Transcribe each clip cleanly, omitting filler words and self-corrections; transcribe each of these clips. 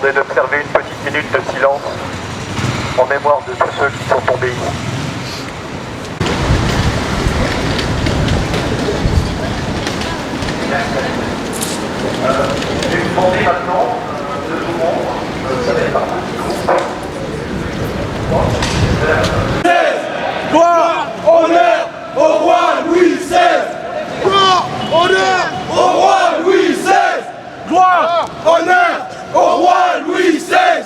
demander d'observer une petite minute de silence en mémoire de tous ceux qui sont tombés ici. Je vais vous demander maintenant de tout le monde, vous savez, par petit groupe. Gloire, honneur au roi Louis XVI. Gloire, honneur au roi Louis XVI. Gloire, honneur au roi Louis XVI.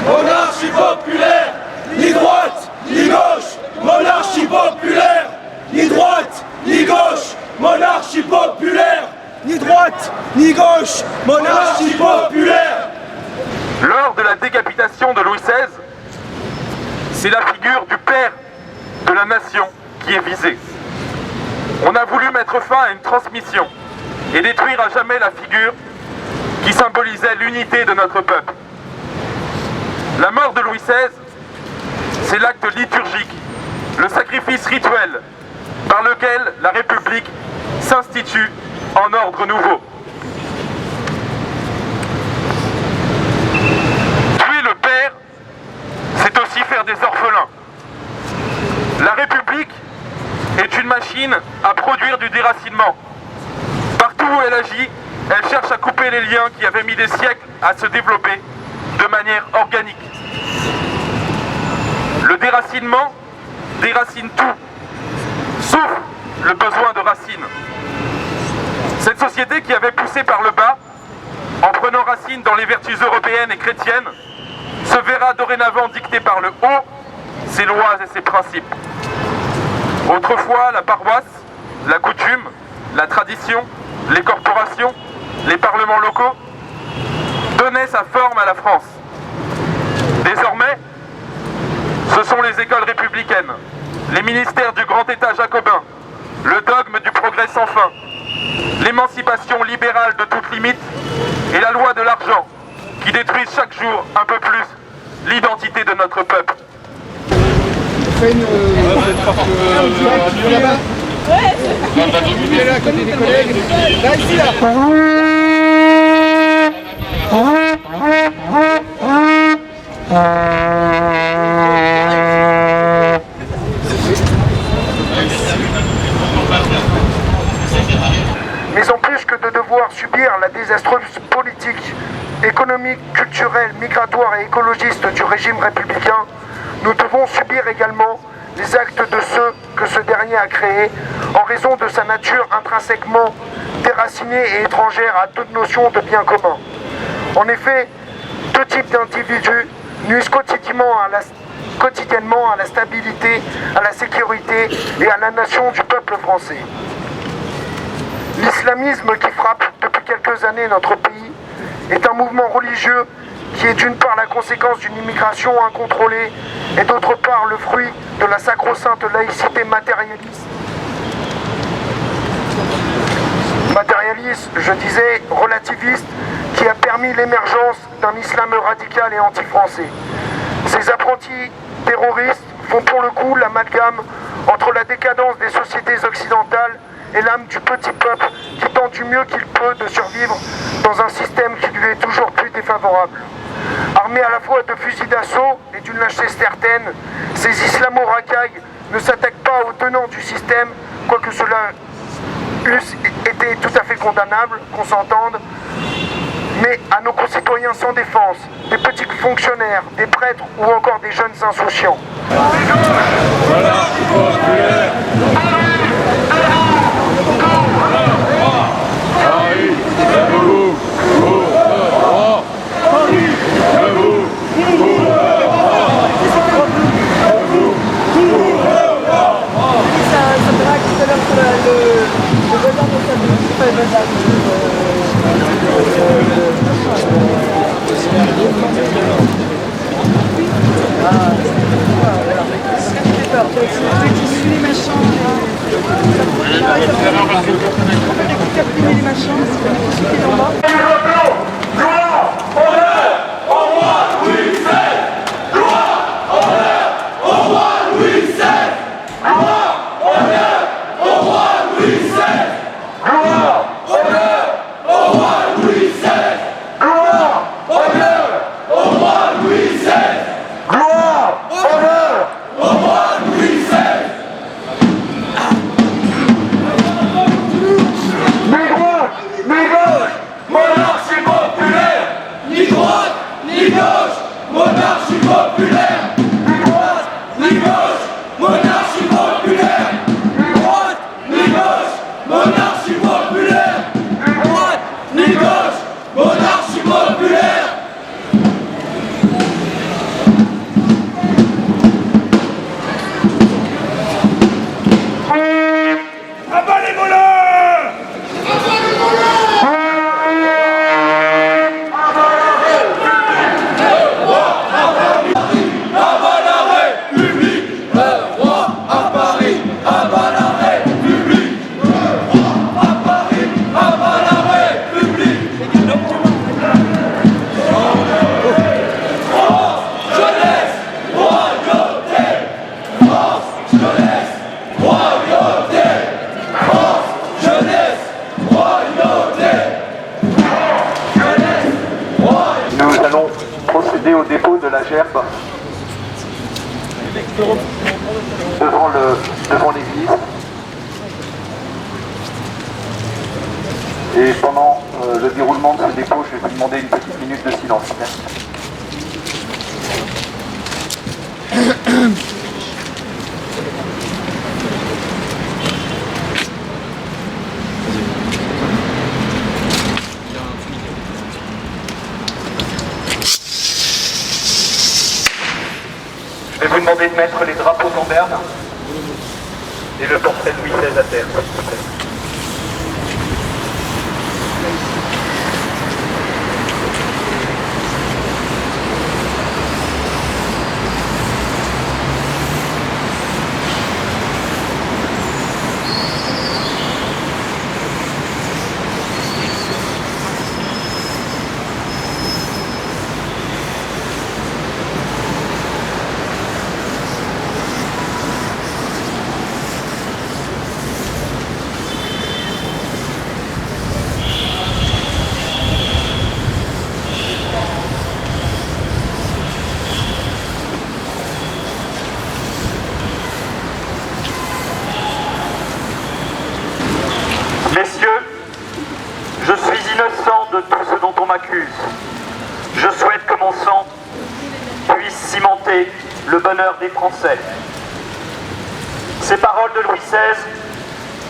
Monarchie populaire, ni droite, ni gauche. Monarchie populaire, ni droite, ni gauche. Monarchie populaire, ni droite, ni gauche. Monarchie populaire. Lors de la décapitation de Louis XVI, c'est la figure du père de la nation qui est visée. On a voulu mettre fin à une transmission et détruire à jamais la figure qui symbolisait l'unité de notre peuple. La mort de Louis XVI, c'est l'acte liturgique, le sacrifice rituel par lequel la République s'institue en ordre nouveau. Tuer le père, c'est aussi faire des orphelins. La République est une machine à produire du déracinement. Partout où elle agit, elle cherche à couper les liens qui avaient mis des siècles à se développer de manière organique. Le déracinement déracine tout, sauf le besoin de racines. Cette société qui avait poussé par le bas, en prenant racine dans les vertus européennes et chrétiennes, se verra dorénavant dictée par le haut, ses lois et ses principes. Autrefois, la paroisse, la coutume, la tradition, les corporations, les parlements locaux donnaient sa forme à la France. Désormais, ce sont les écoles républicaines, les ministères du grand État jacobin, le dogme du progrès sans fin, l'émancipation libérale de toute limite et la loi de l'argent qui détruisent chaque jour un peu plus l'identité de notre peuple. Mais en plus que de devoir subir la désastreuse politique, économique, culturelle, migratoire et écologiste du régime républicain, nous devons subir également les actes de ceux que ce dernier a créés en raison de sa nature intrinsèquement déracinée et étrangère à toute notion de bien commun. En effet, deux types d'individus nuisent quotidiennement à la stabilité, à la sécurité et à la nation du peuple français. L'islamisme qui frappe depuis quelques années notre pays est un mouvement religieux qui est d'une part la conséquence d'une immigration incontrôlée et d'autre part le fruit de la sacro-sainte laïcité matérialiste, je disais relativiste, qui a permis l'émergence d'un islam radical et anti-français. Ces apprentis terroristes font pour le coup l'amalgame entre la décadence des sociétés occidentales et l'âme du petit peuple qui tente du mieux qu'il peut de survivre dans un système qui lui est toujours plus défavorable. Armés à la fois de fusils d'assaut et d'une lâcheté certaine, ces islamo-racailles ne s'attaquent pas aux tenants du système, quoique cela eusse été tout à fait condamnable, qu'on s'entende, mais à nos concitoyens sans défense, des petits fonctionnaires, des prêtres ou encore des jeunes insouciants. Qui suit les machins. ni gauche, monarchie populaire. Abat les voleurs! Abat les voleurs! Abat la République! Le roi à Paris! Abat la République! Le roi à Paris! Abat la République! France, jeunesse, royauté! France, jeunesse, royauté! France, jeunesse, royauté! Jeunesse, royauté! Nous allons procéder au dépôt de la gerbe devant l'église. Et pendant le déroulement de ce dépôt, je vais vous demander une petite minute de silence. Merci. Je vais vous demander de mettre les drapeaux en berne et le portrait de Louis XVI à terre, s'il vous plaît. Messieurs, je suis innocent de tout ce dont on m'accuse. Je souhaite que mon sang puisse cimenter le bonheur des Français. Ces paroles de Louis XVI,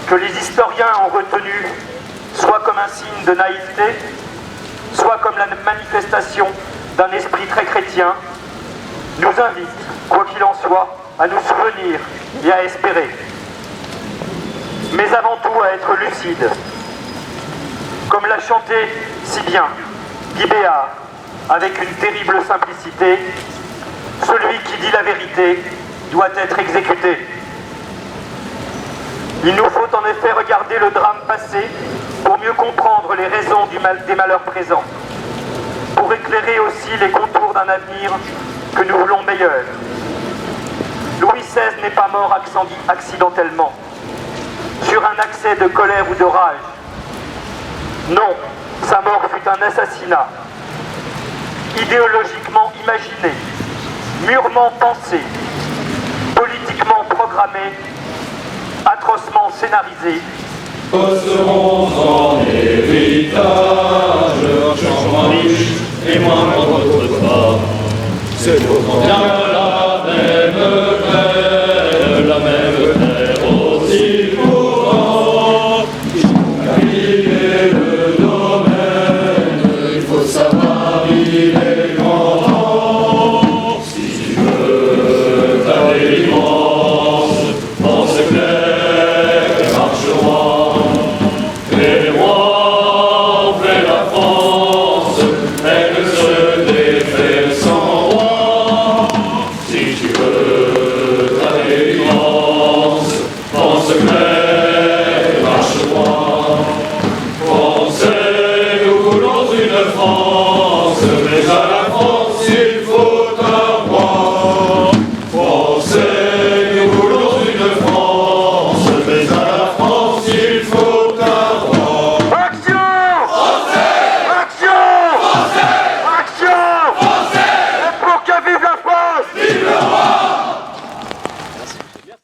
que les historiens ont retenues soit comme un signe de naïveté, soit comme la manifestation d'un esprit très chrétien, nous invitent, quoi qu'il en soit, à nous souvenir et à espérer. Mais avant tout à être lucide. Comme l'a chanté si bien Guy Béard, avec une terrible simplicité, celui qui dit la vérité doit être exécuté. Il nous faut en effet regarder le drame passé pour mieux comprendre les raisons des malheurs présents, pour éclairer aussi les contours d'un avenir que nous voulons meilleur. Louis XVI n'est pas mort accidentellement, sur un accès de colère ou de rage. Non, sa mort fut un assassinat, idéologiquement imaginé, mûrement pensé, politiquement programmé, atrocement scénarisé. Seront en héritage, changement riche et moins votre part. C'est votre